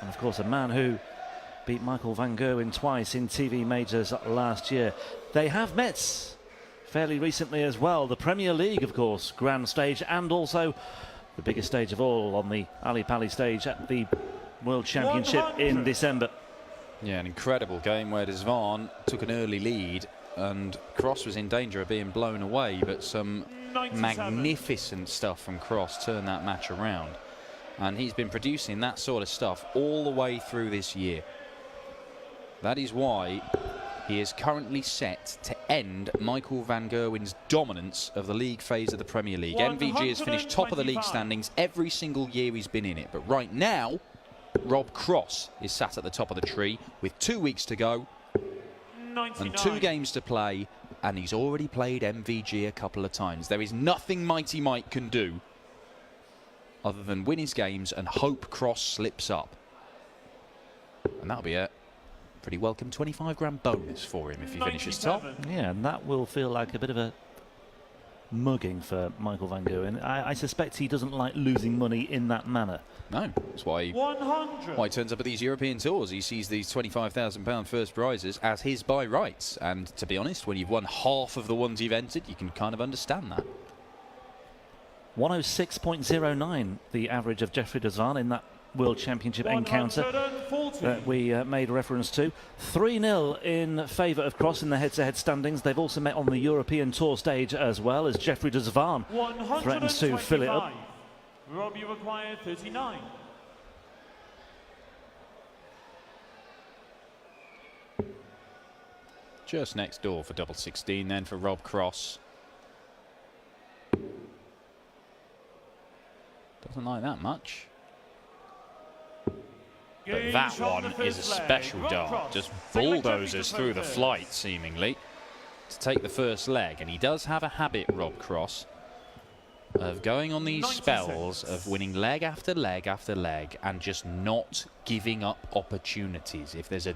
And of course, a man who beat Michael van Gerwen twice in TV majors last year. They have met fairly recently as well. The Premier League, of course, grand stage, and also the biggest stage of all on the Ali Pali stage at the World Championship 100. In December. Yeah, an incredible game where Zwaan took an early lead and Cross was in danger of being blown away, but some 97. Magnificent stuff from Cross turned that match around. And he's been producing that sort of stuff all the way through this year. That is why he is currently set to end Michael van Gerwen's dominance of the league phase of the Premier League. MVG has finished top of the league standings every single year he's been in it. But right now, Rob Cross is sat at the top of the tree with 2 weeks to go 99. And 2 games to play. And he's already played MVG a couple of times. There is nothing Mighty Mike can do other than win his games and hope Cross slips up. And that'll be it. Pretty welcome 25 grand bonus for him if he finishes top. Yeah, and that will feel like a bit of a mugging for Michael van Gerwen. I suspect he doesn't like losing money in that manner. No, that's why he turns up at these European tours. He sees these £25,000 first prizes as his by rights. And to be honest, when you've won half of the ones you've entered, you can kind of understand that. 106.09, the average of Jeffrey de Zwaan in that World Championship encounter that we made reference to. 3-0 in favour of Cross in the head-to-head standings. They've also met on the European Tour stage as well, as Jeffrey de Zwaan threatens to fill it up. Rob, you require 39. Just next door for double 16 then for Rob Cross. Doesn't like that much. But that one is a special dart. Just bulldozers through the flight, seemingly, to take the first leg. And he does have a habit, Rob Cross, of going on these spells of winning leg after leg after leg and just not giving up opportunities. If there's a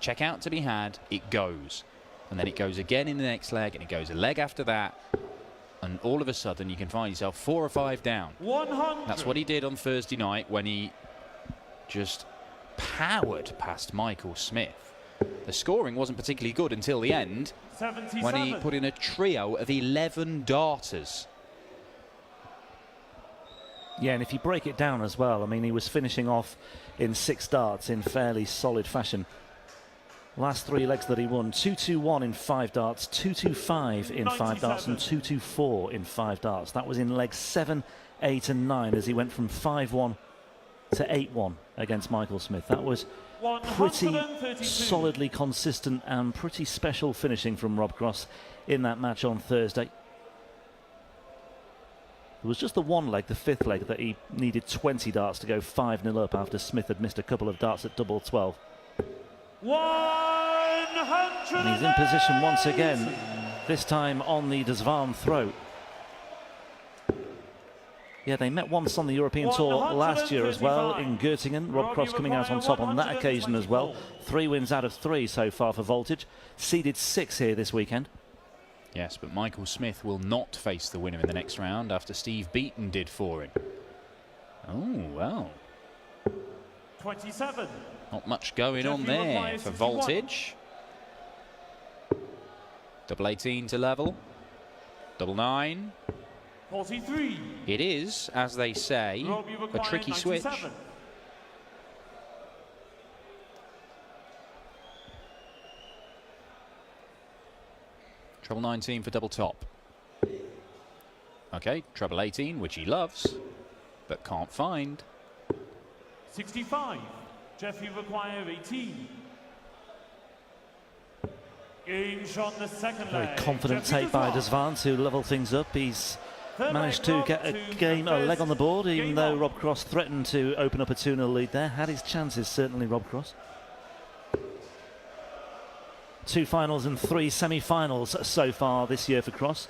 checkout to be had, it goes. And then it goes again in the next leg, and it goes a leg after that. And all of a sudden, you can find yourself 4 or 5 down. 100. That's what he did on Thursday night when he just powered past Michael Smith. The scoring wasn't particularly good until the end, 77. when he put in a trio of 11 darters. Yeah, and if you break it down as well, I mean, he was finishing off in 6 darts in fairly solid fashion. Last 3 legs that he won, 2-2-1 in 5 darts, 2-2-5 in 5 darts, and 2-2-4 in 5 darts. That was in legs 7, 8 and 9 as he went from 5-1 to 8-1 against Michael Smith. That was pretty solidly consistent and pretty special finishing from Rob Cross in that match on Thursday. It was just the one leg, the 5th leg, that he needed 20 darts to go 5-0 up after Smith had missed a couple of darts at double 12. 100. And he's in position once again, this time on the de Zwaan throat. Yeah, they met once on the European Tour last year as well in Göttingen. Rob Cross coming out on top on that occasion as well. 3 wins out of 3 so far for Voltage. Seeded 6 here this weekend. Yes, but Michael Smith will not face the winner in the next round after Steve Beaton did for him. Oh, well. 27. Not much going on there for Voltage. Double 18 to level. Double 9. 43. It is, as they say, a tricky switch. Treble 19 for double top. Okay, treble 18, which he loves, but can't find. 65. Jeffrey require 18. Game shot the second Very leg. confident Jeffrey take by de de Zwaan. Zwaan to level things up. He's managed to get a leg on the board, even though Rob Cross threatened to open up a 2-0 lead there. Had his chances, certainly, Rob Cross. 2 finals and 3 semi-finals so far this year for Cross.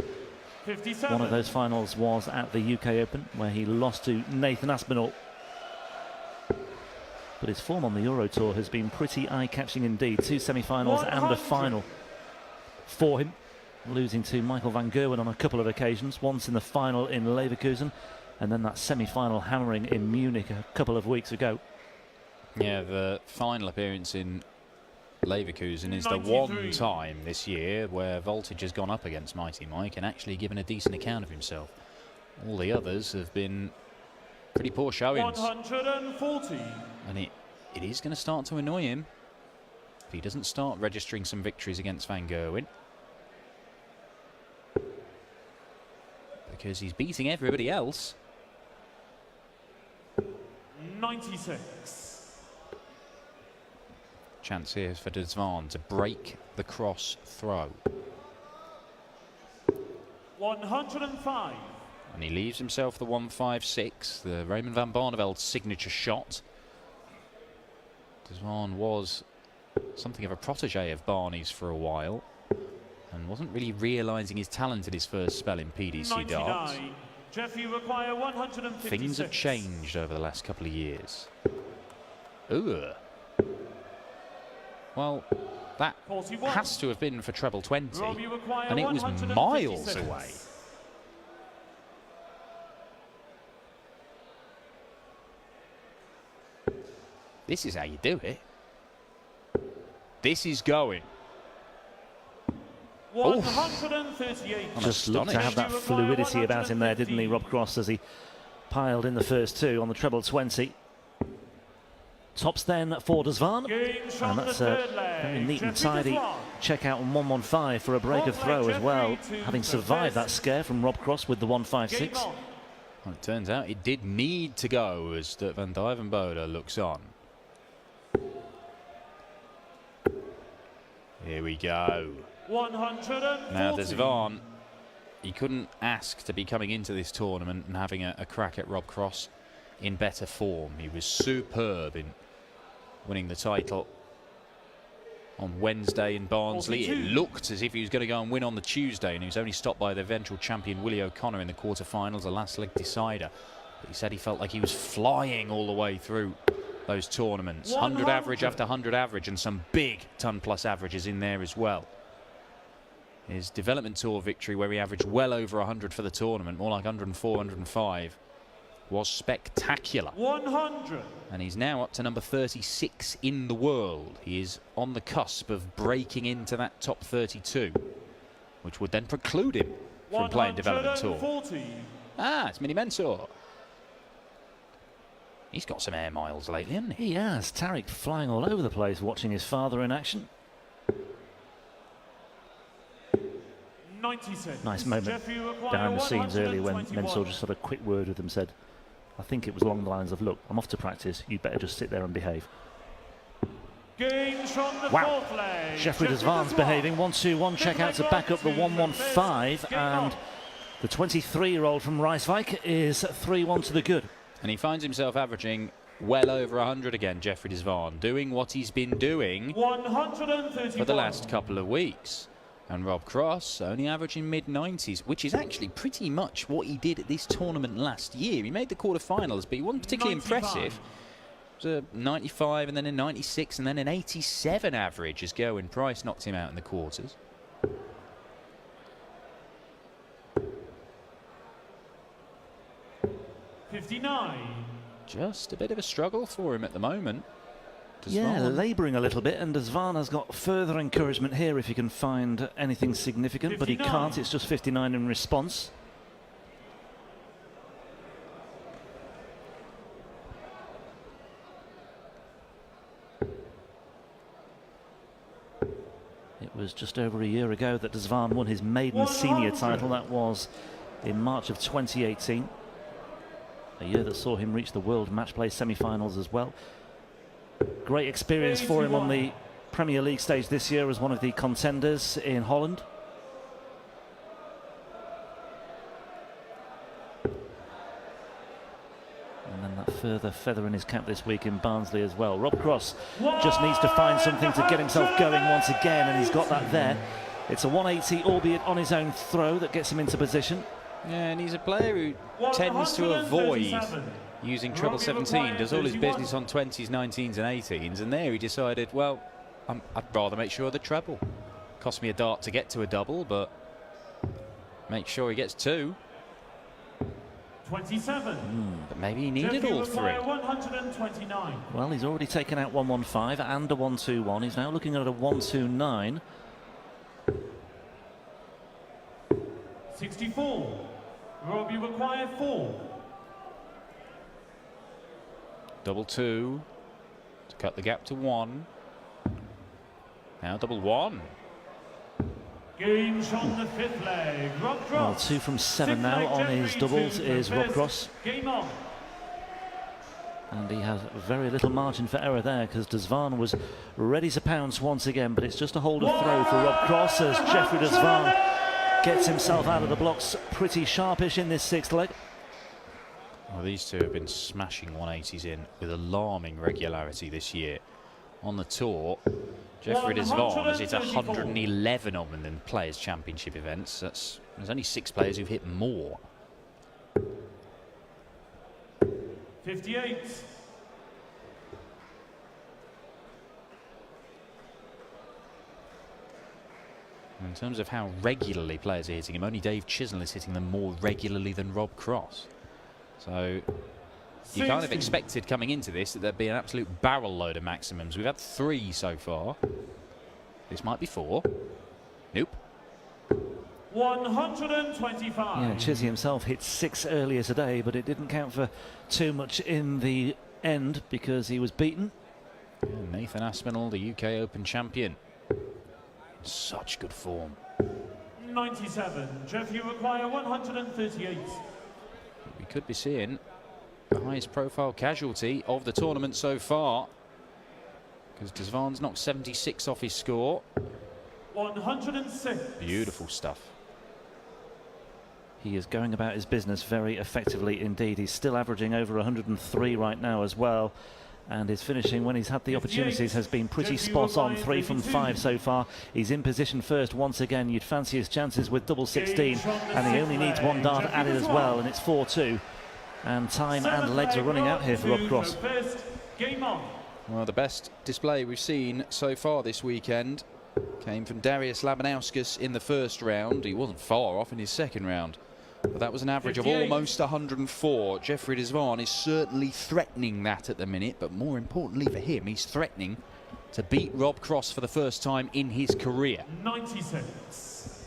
57. One of those finals was at the UK Open, where he lost to Nathan Aspinall. But his form on the Euro Tour has been pretty eye-catching indeed. 2 semi-finals and a final for him, losing to Michael van Gerwen on a couple of occasions, once in the final in Leverkusen, and then that semi-final hammering in Munich a couple of weeks ago. Yeah, the final appearance in Leverkusen is the 93. one time this year where voltage has gone up against Mighty Mike and actually given a decent account of himself. All the others have been pretty poor showings. 140. And it is going to start to annoy him if he doesn't start registering some victories against Van Gerwen. Because he's beating everybody else. 96. Chance here for Zwaan to break the cross throw. 105. And he leaves himself the 156, the Raymond van Barneveld's signature shot. Zwaan was something of a protege of Barney's for a while and wasn't really realising his talent at his first spell in PDC 99. darts. Jeffy require 156. Things have changed over the last couple of years. Ooh. Well, that 41. has to have been for treble 20, Rob, you require and it was 156. miles away. This is how you do it. This is going. 138. I'm Just looked to have that fluidity about him there, didn't he, Rob Cross, as he piled in the first two on the treble 20. Tops then for Zwaan, and that's a very neat and tidy check out on 115 for a break of throw as well, having survived that scare from Rob Cross with the 156. Well, it turns out it did need to go as Van Dijvenbode looks on. Here we go. 140. Now there's Zwaan. He couldn't ask to be coming into this tournament and having a crack at Rob Cross in better form. He was superb in winning the title on Wednesday in Barnsley. 42. It looked as if he was going to go and win on the Tuesday, and he was only stopped by the eventual champion Willie O'Connor in the quarterfinals, the last leg decider. But he said he felt like he was flying all the way through those tournaments. 100 average after 100 average, and some big ton plus averages in there as well. His development tour victory, where he averaged well over 100 for the tournament, more like 104, 105, was spectacular. 100. And he's now up to number 36 in the world. He is on the cusp of breaking into that top 32, which would then preclude him from playing development tour. 140. Ah, it's Mini Mentor. He's got some air miles lately, hasn't he? He has. Tariq flying all over the place watching his father in action. 96. Nice moment Jeffy require behind the scenes earlier when 121. Mensah just had a quick word with him, said, I think it was along the lines of, look, I'm off to practice, you better just sit there and behave. Games from the Wow. fourth leg. Jeffrey Zwaan's behaving. 1-2-1 check out to back up the 115, and the 23-year-old from Rijswijk is 3-1 to the good. And he finds himself averaging well over 100 again, Jeffrey Zwaan, doing what he's been doing 131. for the last couple of weeks. And Rob Cross only averaging mid-90s, which is actually pretty much what he did at this tournament last year. He made the quarterfinals, but he wasn't particularly 95. impressive. It was a 95 and then a 96 and then an 87 average as Gerwyn Price knocked him out in the quarters. $59. Just a bit of a struggle for him at the moment. Yeah, Zwaan. labouring a little bit, and Zwaan has got further encouragement here if he can find anything significant, but he 59. can't. It's just 59 in response. It was just over a year ago that Zwaan won his maiden senior title. That was in March of 2018. A year that saw him reach the World Match Play semi-finals as well. Great experience for him on the Premier League stage this year as one of the contenders in Holland. And then that further feather in his cap this week in Barnsley as well. Rob Cross just needs to find something to get himself going once again, and he's got that there. It's a 180, albeit on his own throw, that gets him into position. Yeah, and he's a player who tends to avoid using treble 17, does all his business on 20s, 19s and 18s, and there he decided, well, I'd rather make sure the treble. Cost me a dart to get to a double, but make sure he gets two. 27. But maybe he needed Jeff, you all three. require 129. Well, he's already taken out 115 and a 121. He's now looking at a 129. 64. Rob, you require 4. Double 2 to cut the gap to 1. Now double 1. Game on the 5th leg. Rob Well, Cross. 2 from 7 Sixth now leg, on Jeffrey, his 2 doubles for is Rob first. Cross. Game on. And he has very little margin for error there because Zwaan was ready to pounce once again, but it's just a hold of throw for Rob Cross as Jeffrey Zwaan gets himself out of the blocks pretty sharpish in this 6th leg. Well, these two have been smashing 180s in with alarming regularity this year. On the tour, Jeffrey Zwaan has hit 111 of them in Players' Championship events. There's only 6 players who've hit more. 58. In terms of how regularly players are hitting him, only Dave Chisnell is hitting them more regularly than Rob Cross. So you kind of expected coming into this that there'd be an absolute barrel load of maximums. We've had 3 so far. This might be 4. Nope. 125. Yeah, Chizzy himself hit 6 earlier today, but it didn't count for too much in the end because he was beaten. And Nathan Aspinall, the UK Open champion. Such good form. 97. Jeff, you require 138. We could be seeing the highest profile casualty of the tournament so far, because Zwaan's knocked 76 off his score. 106. Beautiful stuff. He is going about his business very effectively indeed. He's still averaging over 103 right now as well. And his finishing, when he's had the opportunities, has been pretty spot on. 3 from 5 so far. He's in position first once again. You'd fancy his chances with double 16. And he only needs 1 dart added as well, and it's 4-2. And time and legs are running out here for Rob Cross. Game on. Well, the best display we've seen so far this weekend came from Darius Labanauskas in the first round. He wasn't far off in his second round, but that was an average 58. of almost 104. Jeffrey Zwaan is certainly threatening that at the minute, but more importantly for him, he's threatening to beat Rob Cross for the first time in his career. 96.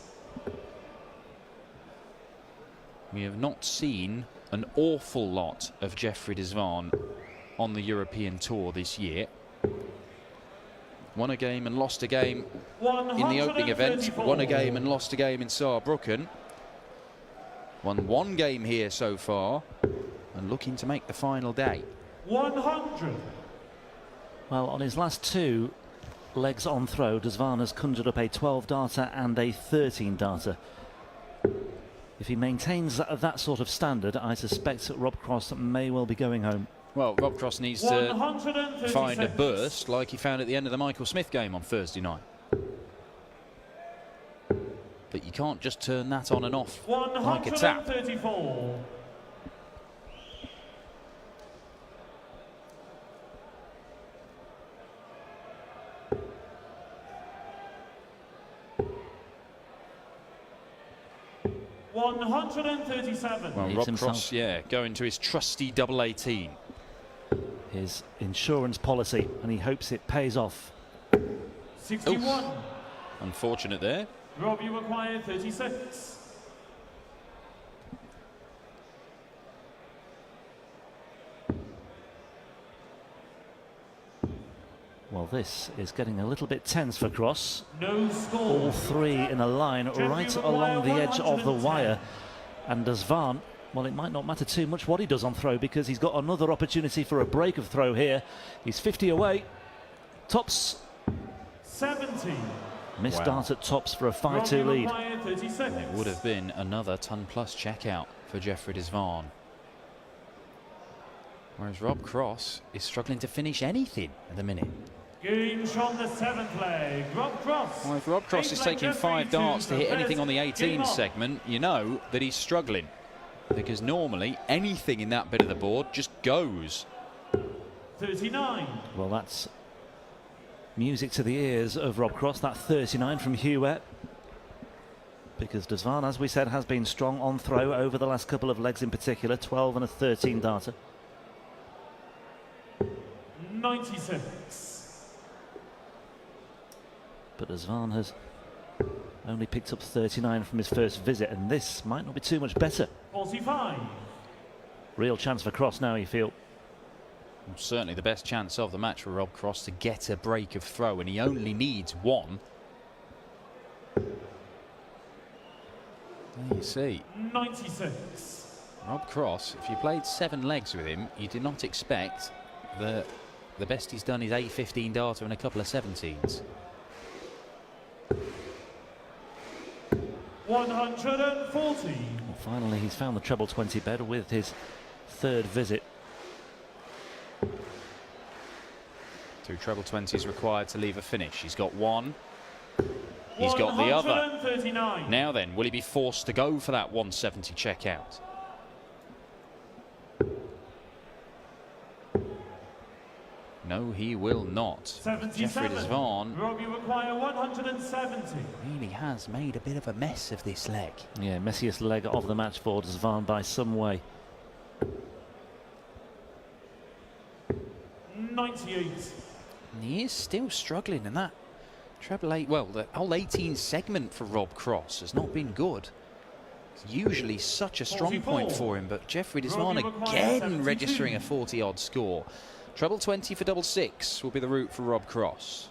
We have not seen an awful lot of Jeffrey Zwaan on the European Tour this year. Won a game and lost a game in the opening event. Won a game and lost a game in Saarbrücken. Won 1 game here so far and looking to make the final day. 100. Well, on his last 2 legs on throw, Zwaan has conjured up a 12-darter and a 13-darter. If he maintains that sort of standard, I suspect that Rob Cross may well be going home. Well, Rob Cross needs to find a burst like he found at the end of the Michael Smith game on Thursday night. But you can't just turn that on and off like a tap. 134. Well, 137. Rob himself. Cross, yeah, going to his trusty double 18. His insurance policy, and he hopes it pays off. 61. Unfortunate there. Rob, you require 36. Well, this is getting a little bit tense for Cross. No score. All 3 in a line right along the edge of the wire. And Zwaan, well, it might not matter too much what he does on throw because he's got another opportunity for a break of throw here. He's 50 away. Tops. 70. Missed Wow. dart at tops for a 5-2 Rob, you lead. require 36. It would have been another ton-plus checkout for Jeffrey Zwaan. Whereas Rob Cross is struggling to finish anything at the minute. Games from the 7th leg. Rob Cross. Well, if Rob Cross is 8th leg, taking 5 Jeffrey, darts to hit first. anything on the 18 Game on. segment, you know that he's struggling. Because normally anything in that bit of the board just goes. 39. Well, that's music to the ears of Rob Cross, that 39 from Hewitt. because Zwaan, as we said, has been strong on throw over the last couple of legs in particular, 12 and a 13 darter. 96. But Zwaan has only picked up 39 from his first visit, and this might not be too much better. 45. Real chance for Cross now, you feel. Well, certainly the best chance of the match for Rob Cross to get a break of throw, and he only needs one. There you see. 96. Rob Cross, if you played 7 legs with him, you did not expect that the best he's done is a 15 darter and a couple of 17s. 140. Well, finally, he's found the treble 20 bed with his third visit. 2 treble 20s required to leave a finish. He's got one. He's got the other. 139. Now then, will he be forced to go for that 170 check out? No, he will not. 77. Jeffrey Zwaan Rob, you require 170. really has made a bit of a mess of this leg. Yeah, messiest leg of the match for Zwaan by some way. 98. And he is still struggling in that treble 8. Well, the whole 18 segment for Rob Cross has not been good. It's usually such a strong point for him, but Jeffrey Zwaan again registering a 40-odd score. Treble 20 for double 6 will be the route for Rob Cross.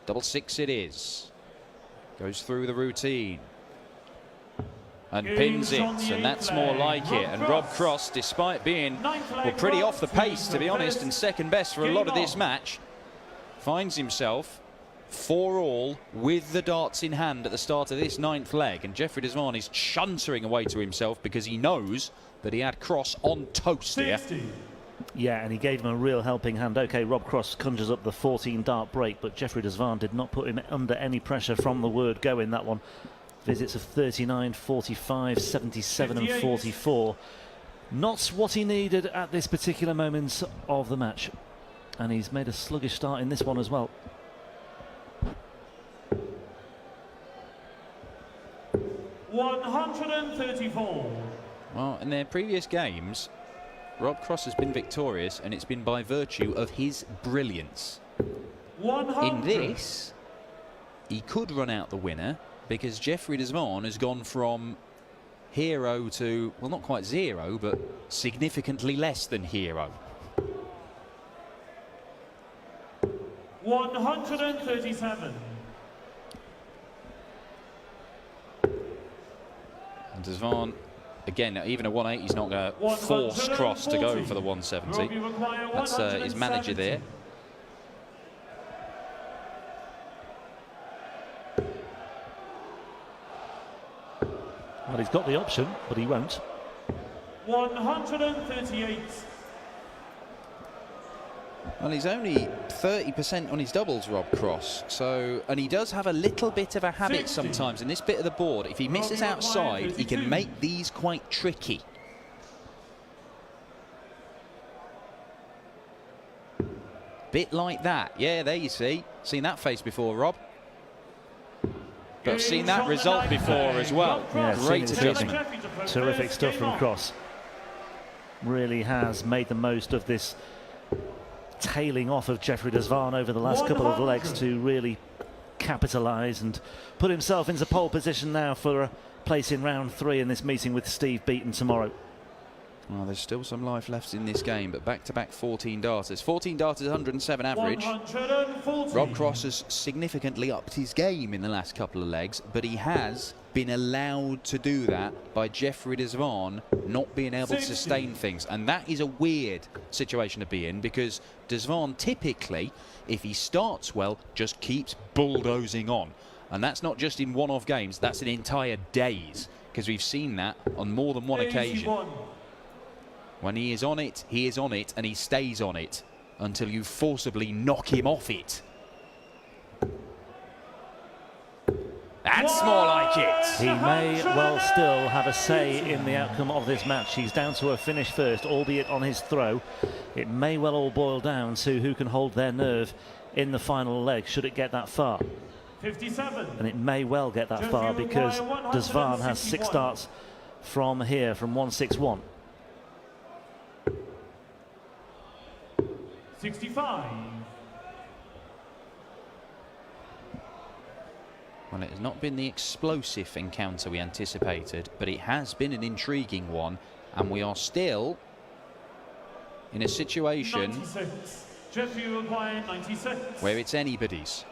Double 6 it is. Goes through the routine. And pins it, and that's more like it. And Rob Cross, despite being pretty off the pace, to be honest, and second best for a lot of this match, finds himself 4-all with the darts in hand at the start of this 9th leg. And Jeffrey Zwaan is chuntering away to himself because he knows that he had Cross on toast here. 60. Yeah, and he gave him a real helping hand. Okay, Rob Cross conjures up the 14 dart break, but Jeffrey Zwaan did not put him under any pressure from the word go in that one. Visits of 39, 45, 77 and 44. Not what he needed at this particular moment of the match. And he's made a sluggish start in this one as well. $134. Well, in their previous games, Rob Cross has been victorious, and it's been by virtue of his brilliance. 100. In this, he could run out the winner, because Jeffrey Zwaan has gone from hero to, well, not quite 0, but significantly less than hero. 137. And Zwaan, again, even a 180, he's not going to force Cross to go for the 170. That's his manager there. Well, he's got the option, but he won't. 138. Well, he's only 30% on his doubles, Rob Cross. So, and he does have a little bit of a habit sometimes in this bit of the board. If he misses outside, he can make these quite tricky. Bit like that. Yeah, there you see. Seen that face before, Rob. But I've seen that result before as well. Yeah, great adjustment. Terrific stuff from Cross. Really has made the most of this tailing off of Jeffrey Zwaan over the last couple of legs to really capitalise and put himself into pole position now for a place in round 3 in this meeting with Steve Beaton tomorrow. Well, there's still some life left in this game, but back-to-back 14 darters. 14 darters, 107 average. 140. Rob Cross has significantly upped his game in the last couple of legs, but he has been allowed to do that by Jeffrey Zwaan not being able to sustain things. And that is a weird situation to be in, because Zwaan typically, if he starts well, just keeps bulldozing on. And that's not just in one-off games, that's in entire days, because we've seen that on more than one occasion. 81. When he is on it, and he stays on it until you forcibly knock him off it. That's more like it. He may well still have a say in the outcome of this match. He's down to a finish first, albeit on his throw. It may well all boil down to who can hold their nerve in the final leg, should it get that far. 57. And it may well get that far because Zwaan has 6 starts from here, from 161. 65. Well, it has not been the explosive encounter we anticipated, but it has been an intriguing one, and we are still in a situation 96. Jeffrey Maguire, 96. where it's anybody's.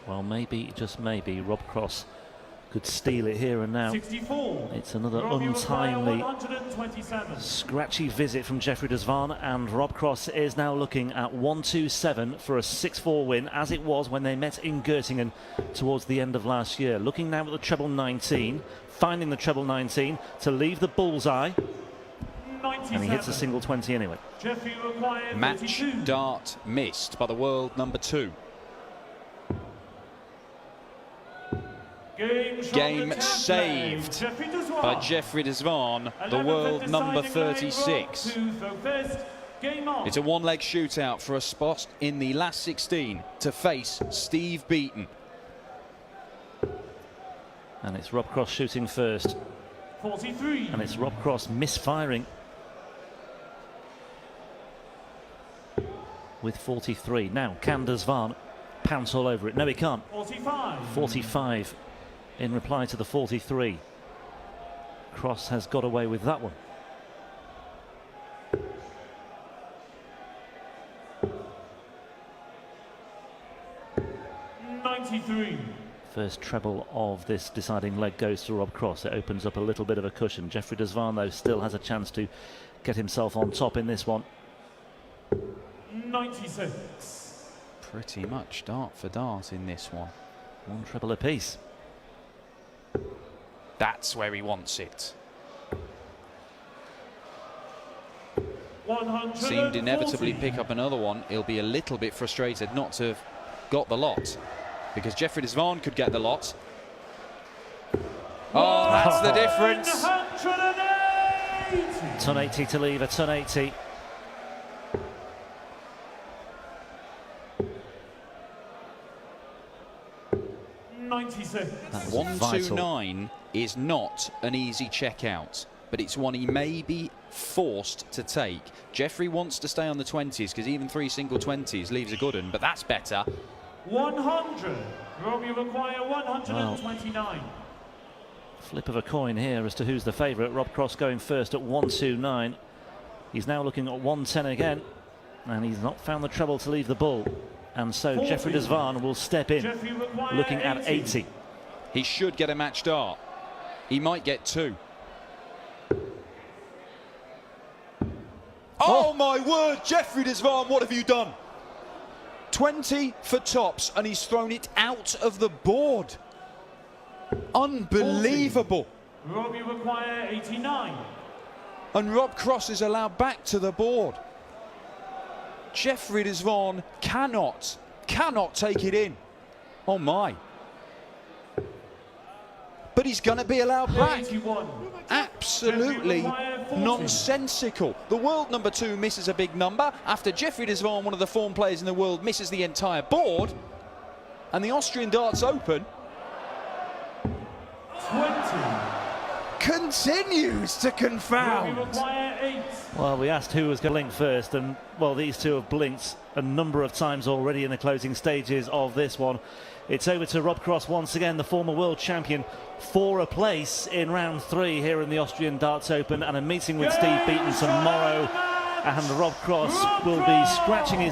Well, maybe, just maybe, Rob Cross could steal it here and now. 64. It's another Robbie Maguire, untimely, 127. scratchy visit from Jeffrey Zwaan, and Rob Cross is now looking at 127 for a 6-4 win, as it was when they met in Göttingen towards the end of last year. Looking now at the treble 19, finding the treble 19 to leave the bullseye, 97. and he hits a single 20 anyway. Jeffrey Maguire, Match 32. dart missed by the world number 2. Game saved by Jeffrey Zwaan, the world number 36. It's a one-leg shootout for a spot in the last 16 to face Steve Beaton. And it's Rob Cross shooting first. 43. And it's Rob Cross misfiring with 43. Now, can Zwaan pounce all over it? No, he can't. 45. 45 in reply to the 43. Cross has got away with that one. First treble of this deciding leg goes to Rob Cross. It opens up a little bit of a cushion. Jeffrey Zwaan, though, still has a chance to get himself on top in this one. 96. Pretty much dart for dart in this one. One treble apiece. That's where he wants it. Seemed inevitably pick up another one. He'll be a little bit frustrated not to have got the lot, because Jeffrey Zwaan could get the lot. Oh, that's the difference. 180. Ton 80 to leave, a ton 80. That was 129 is not an easy checkout, but it's one he may be forced to take. Jeffrey wants to stay on the 20s because even 3 single 20s leaves a good one, but that's better. 100. Robbie Maguire, 129. Well, flip of a coin here as to who's the favourite. Rob Cross going first at 129. He's now looking at 110 again, and he's not found the treble to leave the bull. And so 40. Jeffrey Zwaan will step in, looking at 80. He should get a match dart. He might get 2. Oh my word, Jeffrey Zwaan, what have you done? 20 for tops, and he's thrown it out of the board. Unbelievable. 40. Robbie Maguire, 89. And Rob Cross is allowed back to the board. Jeffrey Zwaan cannot take it in. Oh my. But he's going to be allowed back. 81. Absolutely nonsensical. The world number 2 misses a big number after Jeffrey Zwaan, one of the form players in the world, misses the entire board. And the Austrian Darts Open 20. continues to confound. Robbie Maguire, 8. Well, we asked who was going to blink first, and well, these two have blinked a number of times already in the closing stages of this one. It's over to Rob Cross once again, the former world champion, for a place in round 3 here in the Austrian Darts Open, and a meeting with Steve Beaton tomorrow. And Rob Cross will be scratching his